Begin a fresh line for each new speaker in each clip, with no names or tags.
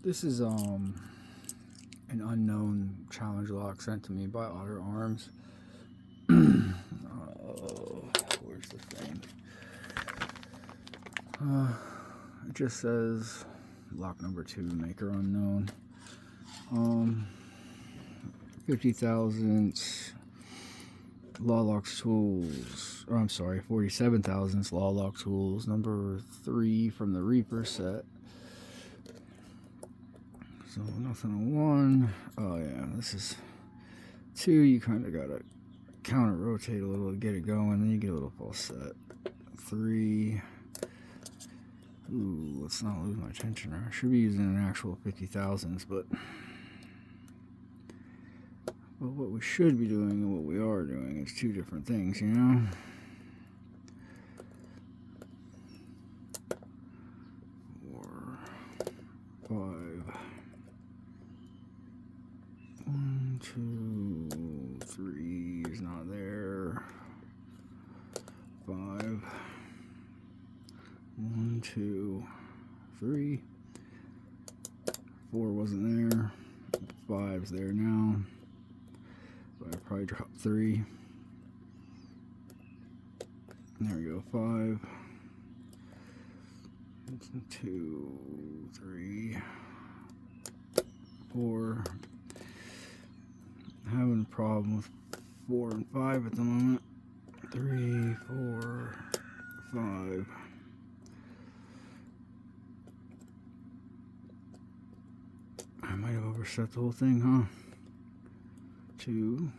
This is an unknown challenge lock sent to me by Otter Arms. Where's the thing? It just says lock number 2, maker unknown. 50,000 Law Locks Tools, or I'm sorry, 47,000 Law Lock Tools, number 3 from the Reaper set. So nothing on 1. Oh yeah, this is 2. You kind of gotta counter rotate a little to get it going, then you get a little false set. 3. Ooh, let's not lose my tensioner. I should be using an actual 50,000s, but what we should be doing and what we are doing is 2 different things, you know? Four, 5. 1, 2, 3 is not there. 5. 1, 2, 3. 4 wasn't there. 5's there now. But I probably dropped 3. There we go. 5. 2, 3, 4. Having a problem with 4 and 5 at the moment. 3, 4, 5. I might have overset the whole thing, huh? 2,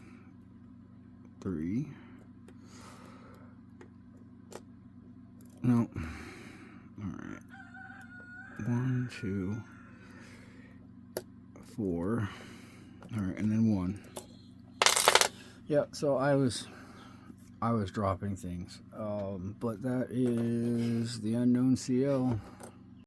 3. Nope. Alright. 1, 2, 4. Alright, and then 1. Yeah, so I was dropping things. But that is the Unknown CL.